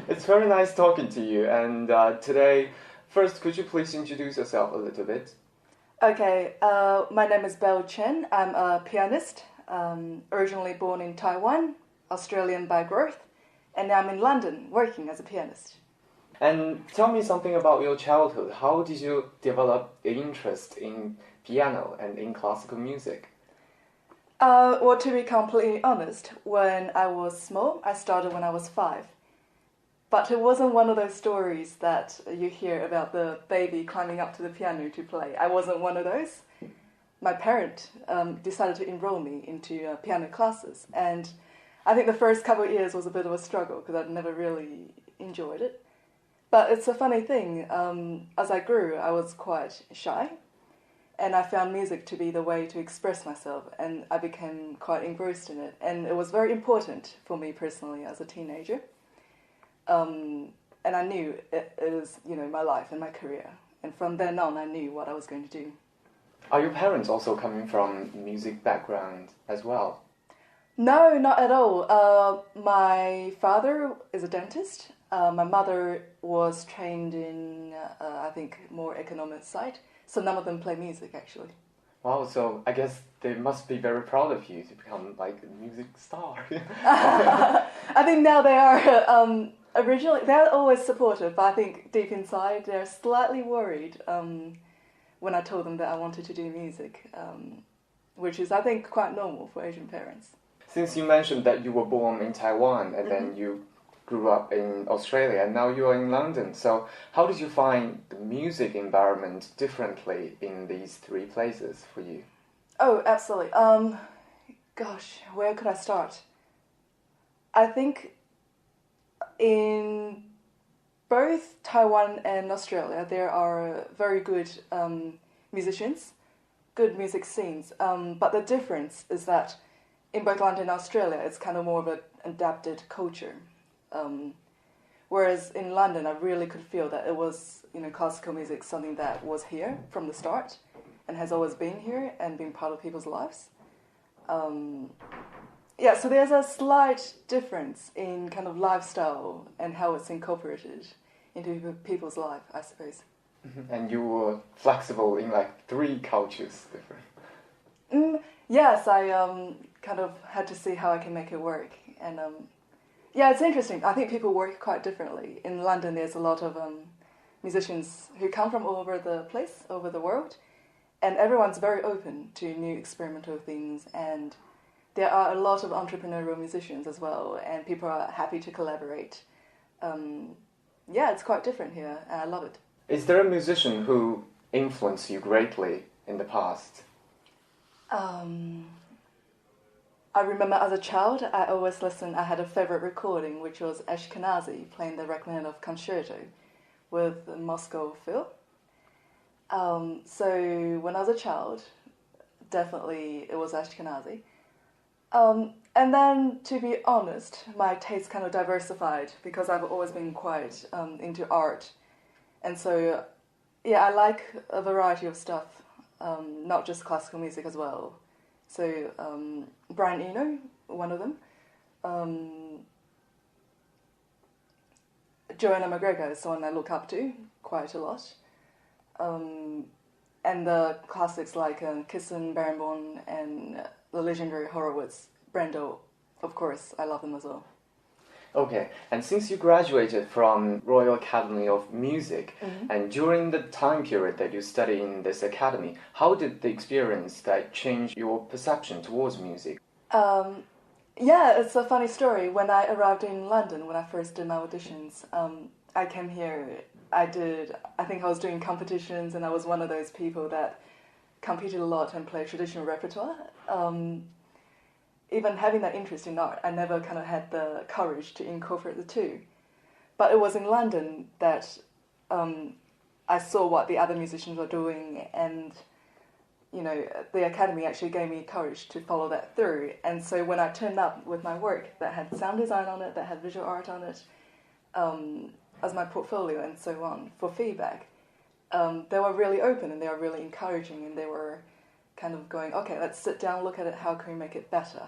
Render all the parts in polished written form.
It's very nice talking to you. And today, first, could you please introduce yourself a little bit? Okay, my name is Belle Chen. I'm a pianist, originally born in Taiwan, Australian by birth, and now I'm in London working as a pianist. And tell me something about your childhood. How did you develop the interest in piano and in classical music? Well, to be completely honest, when I was small, I started when I was 5. But it wasn't one of those stories that you hear about the baby climbing up to the piano to play. I wasn't one of those. My parent decided to enroll me into piano classes, and I think the first couple of years was a bit of a struggle because I'd never really enjoyed it. But it's a funny thing, as I grew, I was quite shy, and I found music to be the way to express myself, and I became quite engrossed in it, and it was very important for me personally as a teenager. And I knew it was, my life and my career, and from then on I knew what I was going to do. Are your parents also coming from music background as well? No, not at all. My father is a dentist. My mother was trained in, I think, more economic side. So none of them play music, actually. Wow, so I guess they must be very proud of you to become like a music star. I think now they are. Originally, they're always supportive, but I think deep inside they're slightly worried when I told them that I wanted to do music, which is, I think, quite normal for Asian parents. Since you mentioned that you were born in Taiwan and then you grew up in Australia and now you are in London, so how did you find the music environment differently in these three places for you? Oh, absolutely. Gosh, where could I start? I think in both Taiwan and Australia there are very good musicians, good music scenes, but the difference is that in both London and Australia it's kind of more of an adapted culture. Whereas in London, I really could feel that it was, classical music, something that was here from the start and has always been here and been part of people's lives. So there's a slight difference in kind of lifestyle and how it's incorporated into people's life, I suppose. And you were flexible in like three cultures different. Yes, I kind of had to see how I can make it work. And it's interesting. I think people work quite differently. In London, there's a lot of musicians who come from all over the place, over the world, and everyone's very open to new experimental things, and there are a lot of entrepreneurial musicians as well, and people are happy to collaborate. It's quite different here, and I love it. Is there a musician who influenced you greatly in the past? I remember as a child, I always listened. I had a favorite recording, which was Ashkenazi playing the Rachmaninoff Concerto with Moscow Phil. So when I was a child, definitely it was Ashkenazi. And then, to be honest, my taste kind of diversified because I've always been quite into art. And so, I like a variety of stuff, not just classical music as well. So, Brian Eno, one of them. Joanna McGregor is someone I look up to quite a lot. And the classics like Kissin, Barenboim, and the legendary Horowitz, Brendel, of course, I love them as well. Okay, and since you graduated from Royal Academy of Music, and during the time period that you studied in this academy, how did the experience that change your perception towards music? It's a funny story. When I arrived in London, when I first did my auditions, I came here, I think I was doing competitions, and I was one of those people that competed a lot and played traditional repertoire. Even having that interest in art, I never kind of had the courage to incorporate the two. But it was in London that I saw what the other musicians were doing, and the academy actually gave me courage to follow that through. And so when I turned up with my work that had sound design on it, that had visual art on it, as my portfolio and so on, for feedback, they were really open and they were really encouraging, and they were kind of going, okay, let's sit down, look at it, how can we make it better?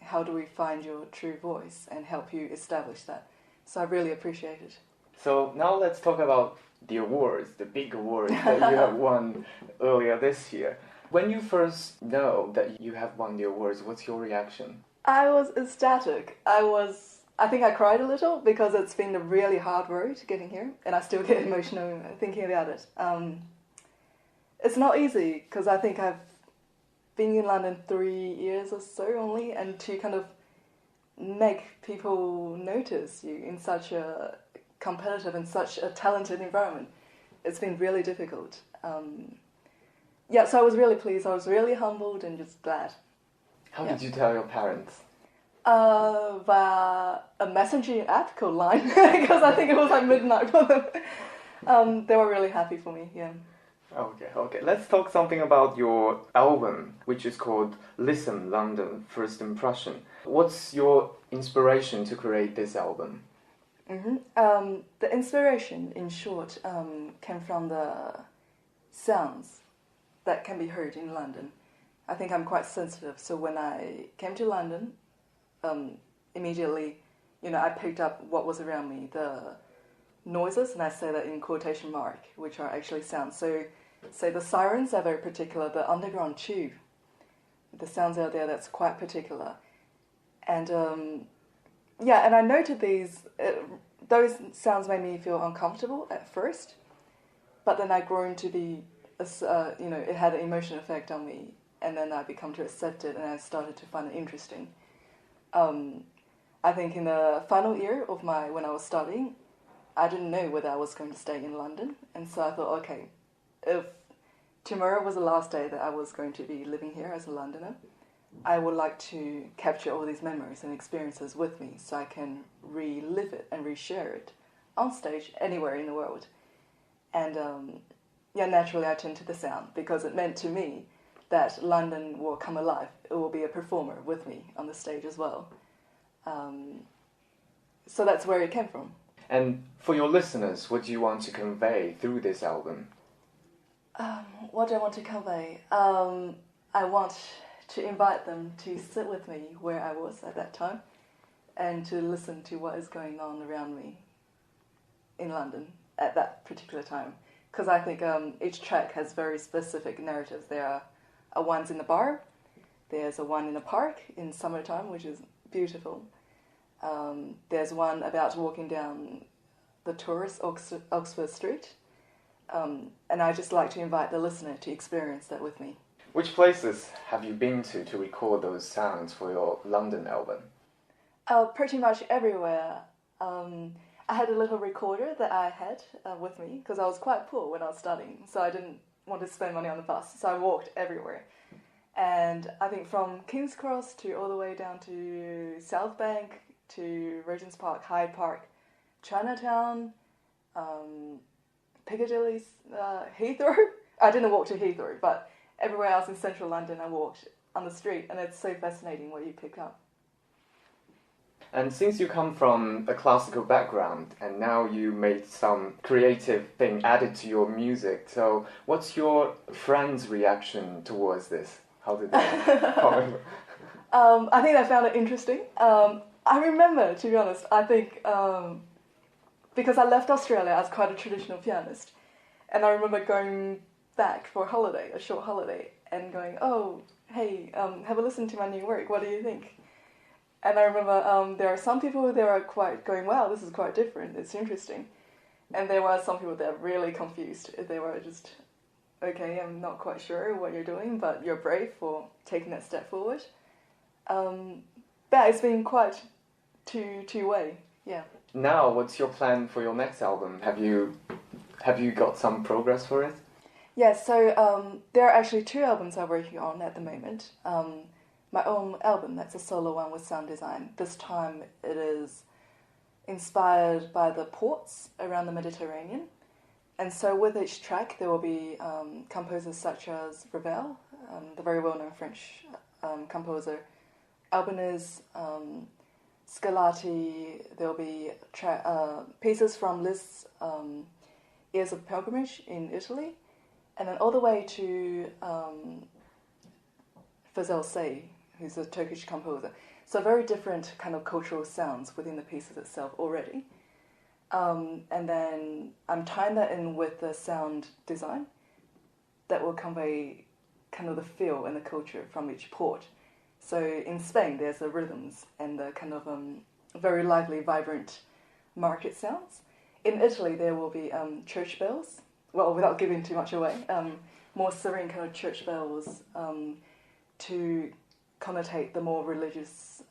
How do we find your true voice and help you establish that? So I really appreciate it. So now let's talk about the awards, the big awards that you have won earlier this year. When you first know that you have won the awards, what's your reaction? I was ecstatic. I think I cried a little because it's been a really hard road getting here, and I still get emotional thinking about it. It's not easy because I think I've been in London 3 years or so only, and to kind of make people notice you in such a competitive and such a talented environment, it's been really difficult. So I was really pleased. I was really humbled and just glad. How did you tell your parents? Via a messaging app called Line, because I think it was like midnight for them. They were really happy for me, yeah. Okay. Let's talk something about your album, which is called Listen London First Impression. What's your inspiration to create this album? The inspiration, in short, came from the sounds that can be heard in London. I think I'm quite sensitive, so when I came to London, immediately, I picked up what was around me, the noises, and I say that in quotation mark, which are actually sounds. So, say the sirens are very particular, the underground tube, the sounds out there, that's quite particular. And, and I noted those sounds made me feel uncomfortable at first, but then I grew to be, it had an emotional effect on me, and then I become to accept it, and I started to find it interesting. I think in the final year of when I was studying, I didn't know whether I was going to stay in London, and so I thought, okay, if tomorrow was the last day that I was going to be living here as a Londoner, I would like to capture all these memories and experiences with me so I can relive it and reshare it on stage anywhere in the world. And naturally I turned to the sound because it meant to me that London will come alive. It will be a performer with me on the stage as well. So that's where it came from. And for your listeners, what do you want to convey through this album? What do I want to convey? I want to invite them to sit with me where I was at that time and to listen to what is going on around me in London at that particular time. Because I think each track has very specific narratives. There are ones in the bar, there's a one in the park in summertime, which is beautiful. There's one about walking down the tourist Oxford Street. And I just like to invite the listener to experience that with me. Which places have you been to record those sounds for your London album? Pretty much everywhere. I had a little recorder that I had with me because I was quite poor when I was studying, so I didn't want to spend money on the bus, so I walked everywhere. And I think from King's Cross to all the way down to South Bank to Regent's Park, Hyde Park, Chinatown, Piccadilly, Heathrow. I didn't walk to Heathrow, but everywhere else in central London I walked on the street, and it's so fascinating what you pick up. And since you come from a classical background and now you made some creative thing added to your music, so what's your friends' reaction towards this? How did they comment? I think they found it interesting. I remember, to be honest, I think because I left Australia as quite a traditional pianist, and I remember going back for a holiday, a short holiday, and going, oh, hey, have a listen to my new work, what do you think? And I remember there are some people that are quite going, wow, this is quite different, it's interesting. And there were some people that are really confused. They were just, okay, I'm not quite sure what you're doing, but you're brave for taking that step forward. But it's been quite two-way, yeah. Now, what's your plan for your next album? Have you got some progress for it? Yes, so there are actually 2 albums I'm working on at the moment. My own album, that's a solo one with sound design. This time it is inspired by the ports around the Mediterranean. And so with each track there will be composers such as Belle, the very well-known French composer, Albanese, Scarlatti, there will be pieces from Liszt's Years of Pilgrimage in Italy, and then all the way to Fazel Say, who's a Turkish composer. So very different kind of cultural sounds within the pieces itself already. And then I'm tying that in with the sound design that will convey kind of the feel and the culture from each port. So in Spain, there's the rhythms and the kind of very lively, vibrant market sounds. In Italy, there will be church bells. Well, without giving too much away, more serene kind of church bells to connotate the more religious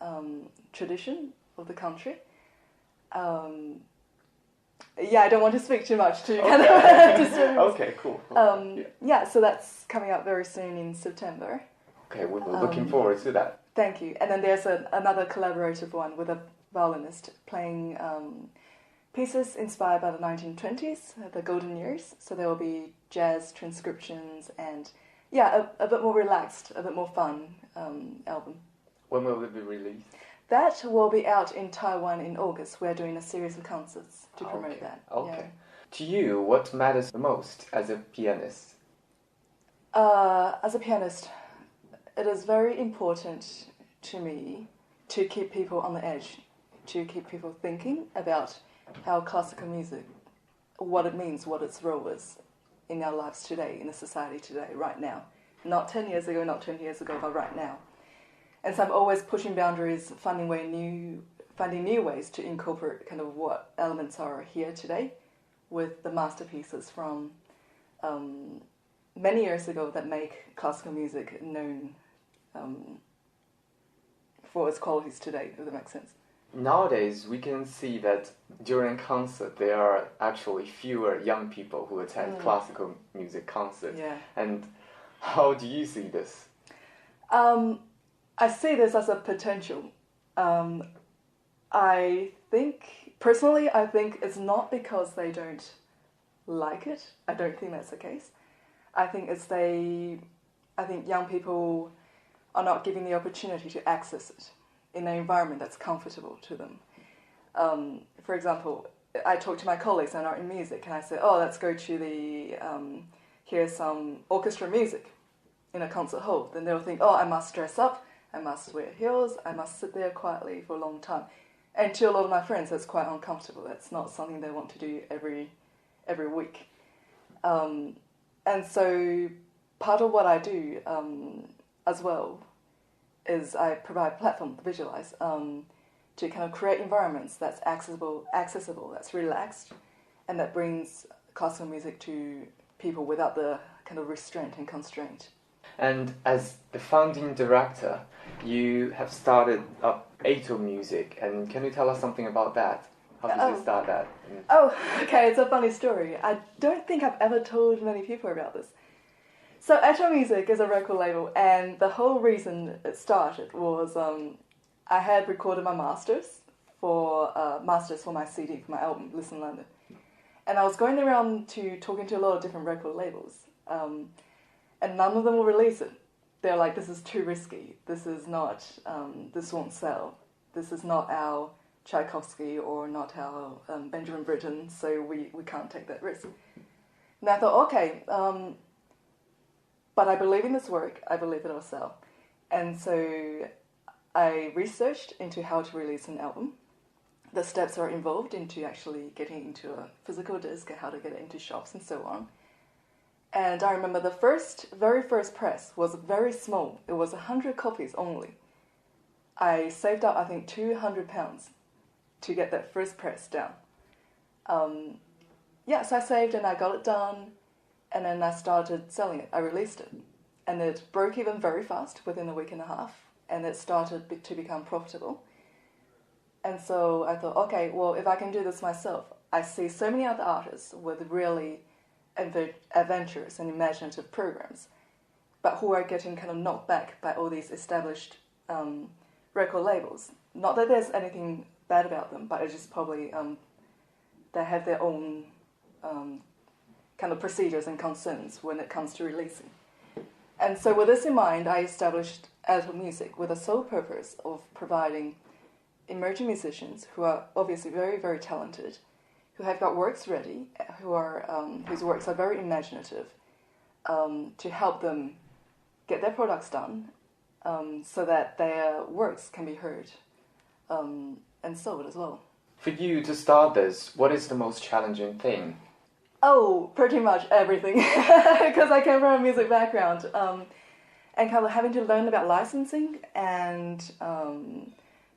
tradition of the country. Yeah, I don't want to speak too much to kind of Okay, cool. Yeah, so that's coming out very soon in September. Okay, we're looking forward to that. Thank you. And then there's another collaborative one with a violinist playing pieces inspired by the 1920s, the golden years. So there will be jazz transcriptions and, yeah, a bit more relaxed, a bit more fun album. When will it be released? That will be out in Taiwan in August. We're doing a series of concerts to promote that. Okay. Yeah. To you, what matters the most as a pianist? As a pianist, it is very important to me to keep people on the edge, to keep people thinking about how classical music, what it means, what its role is in our lives today, in the society today, right now. Not 10 years ago, not 20 years ago, but right now. And so I'm always pushing boundaries, finding new ways to incorporate kind of what elements are here today with the masterpieces from many years ago that make classical music known for its qualities today, if that makes sense. Nowadays, we can see that during concert, there are actually fewer young people who attend classical music concerts. Yeah. And how do you see this? I see this as a potential. I think it's not because they don't like it. I don't think that's the case. I think young people are not given the opportunity to access it in an environment that's comfortable to them. For example, I talk to my colleagues that are in music and I say, oh, let's go to hear some orchestra music in a concert hall. Then they'll think, oh, I must dress up, I must wear heels, I must sit there quietly for a long time. And to a lot of my friends, that's quite uncomfortable. That's not something they want to do every week. And so part of what I do as well is I provide a platform to visualize, to kind of create environments that's accessible, that's relaxed, and that brings classical music to people without the kind of restraint and constraint. And as the founding director, you have started up Ato Music, and can you tell us something about that? How did you start that? Oh, okay, it's a funny story. I don't think I've ever told many people about this. So Ato Music is a record label, and the whole reason it started was I had recorded my masters for my CD, for my album, Listen London. And I was going around talking to a lot of different record labels, and none of them will release it. They're like, this is too risky, this is not, this won't sell, this is not our Tchaikovsky or not our Benjamin Britten, so we can't take that risk. And I thought, okay, but I believe in this work, I believe it'll sell. And so I researched into how to release an album, the steps are involved into actually getting into a physical disc, how to get it into shops and so on. And I remember the very first press was very small. It was 100 copies only. I saved up, I think, £200 to get that first press down. So I saved and I got it done, and then I started selling it. I released it, and it broke even very fast within a week and a half, and it started to become profitable. And so I thought, okay, well, if I can do this myself, I see so many other artists with really adventurous and imaginative programs, but who are getting kind of knocked back by all these established record labels. Not that there's anything bad about them, but it's just probably they have their own kind of procedures and concerns when it comes to releasing. And so with this in mind, I established Untitled Music with the sole purpose of providing emerging musicians who are obviously very, very talented, who have got works ready, whose works are very imaginative, to help them get their products done, so that their works can be heard and sold as well. For you to start this, what is the most challenging thing? Oh, pretty much everything, because I came from a music background, and kind of having to learn about licensing and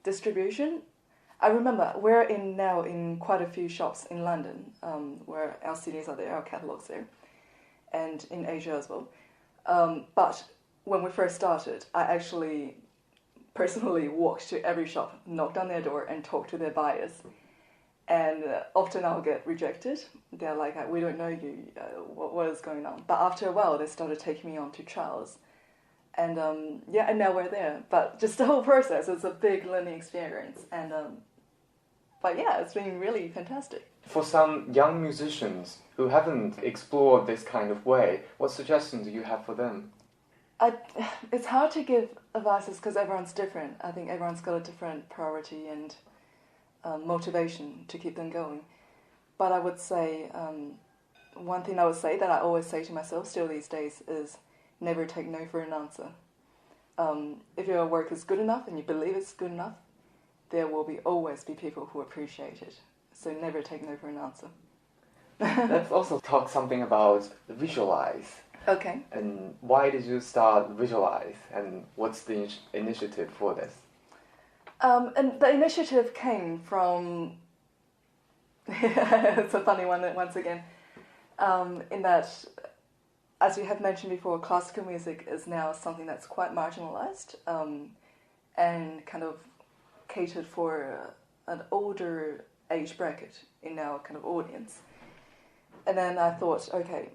distribution. I remember we're now in quite a few shops in London, where our CDs are there, our catalogs there, and in Asia as well. But when we first started, I actually personally walked to every shop, knocked on their door, and talked to their buyers. And often I'll get rejected. They're like, we don't know you, what is going on? But after a while, they started taking me on to trials. And and now we're there. But just the whole process is a big learning experience. And but yeah, it's been really fantastic. For some young musicians who haven't explored this kind of way, what suggestions do you have for them? It's hard to give advices because everyone's different. I think everyone's got a different priority and motivation to keep them going. But I would say, one thing I would say that I always say to myself still these days is never take no for an answer. If your work is good enough and you believe it's good enough, there will always be people who appreciate it. So never take no for an answer. Let's also talk something about visualize. Okay. And why did you start visualize, and what's the initiative for this? And the initiative came from, it's a funny one once again, in that, as you have mentioned before, classical music is now something that's quite marginalized and kind of catered for an older age bracket in our kind of audience. And then I thought, okay,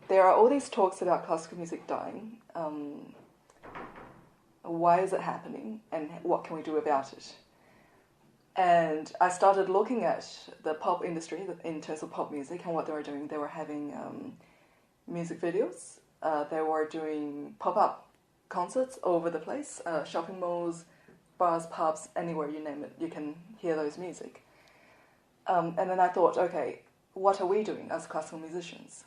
there are all these talks about classical music dying. Why is it happening, and what can we do about it? And I started looking at the pop industry in terms of pop music and what they were doing. They were having music videos. They were doing pop-up concerts all over the place, shopping malls, bars, pubs, anywhere you name it, you can hear those music. And then I thought, okay, what are we doing as classical musicians?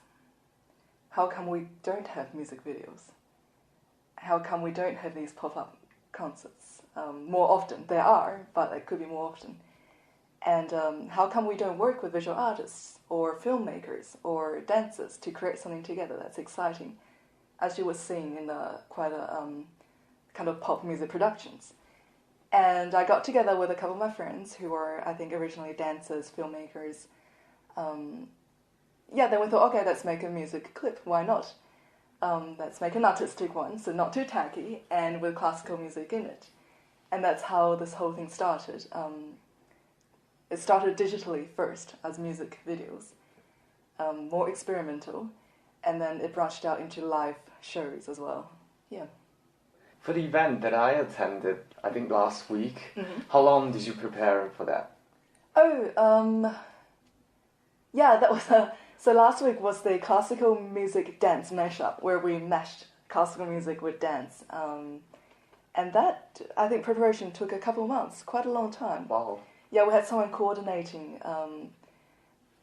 How come we don't have music videos? How come we don't have these pop-up concerts more often? There are, but it could be more often. And how come we don't work with visual artists or filmmakers or dancers to create something together that's exciting, as you were seeing in quite a kind of pop music productions? And I got together with a couple of my friends who were, I think, originally dancers, filmmakers. Then we thought, okay, let's make a music clip. Why not? Let's make an artistic one, so not too tacky, and with classical music in it. And that's how this whole thing started. It started digitally first, as music videos, more experimental, and then it branched out into live shows as well. Yeah. For the event that I attended, I think last week, how long did you prepare for that? That was so last week was the classical music dance mashup, where we mashed classical music with dance. And that, I think, preparation took a couple of months, quite a long time. Wow. Yeah, we had someone coordinating,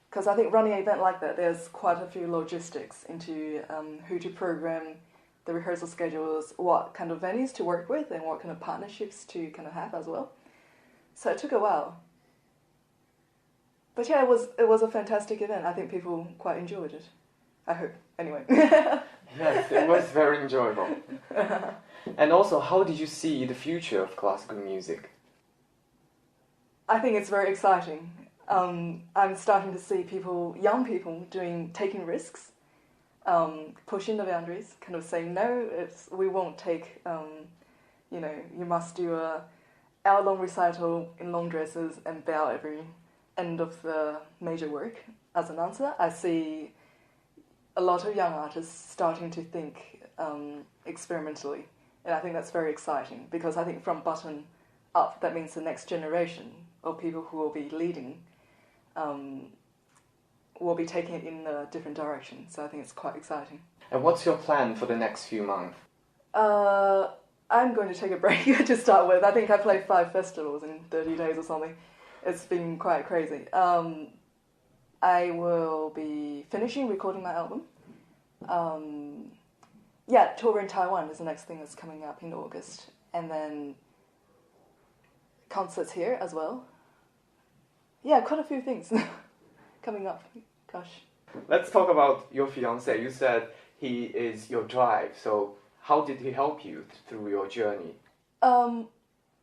because I think running an event like that, there's quite a few logistics into who to program, the rehearsal schedules, what kind of venues to work with, and what kind of partnerships to kind of have as well. So it took a while. But yeah, it was a fantastic event. I think people quite enjoyed it. I hope, anyway. Yes, it was very enjoyable. And also, how did you see the future of classical music? I think it's very exciting. I'm starting to see young people taking risks, pushing the boundaries, kind of saying, no, we won't take, you must do a hour-long recital in long dresses and bow every end of the major work as an answer. I see a lot of young artists starting to think experimentally, and I think that's very exciting, because I think from bottom up, that means the next generation of people who will be leading will be taking it in a different direction. So I think it's quite exciting. And what's your plan for the next few months? I'm going to take a break to start with. I think I played 5 festivals in 30 days or something. It's been quite crazy. I will be finishing recording my album. Tour in Taiwan is the next thing that's coming up in August. And then concerts here as well. yeah, quite a few things coming up. Gosh. Let's talk about your fiancé. You said he is your drive. So how did he help you through your journey?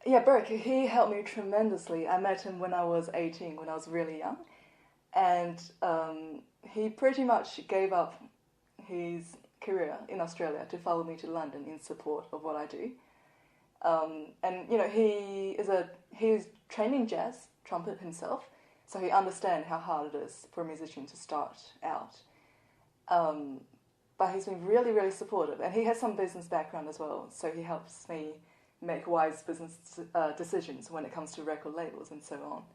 Yeah, Beric, he helped me tremendously. I met him when I was 18, when I was really young. And he pretty much gave up his career in Australia to follow me to London in support of what I do. And, you know, he's trained in jazz, trumpet himself, so he understands how hard it is for a musician to start out. But he's been really, really supportive. And he has some business background as well, so he helps me make wise business decisions when it comes to record labels and so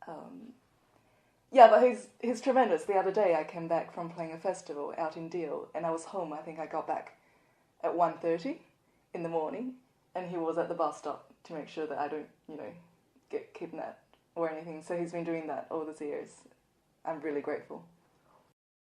on. Yeah, but he's tremendous. The other day I came back from playing a festival out in Deal, and I was home. I think I got back at 1:30 in the morning, and he was at the bus stop to make sure that I don't, you know, get kidnapped or anything. So he's been doing that all these years. I'm really grateful.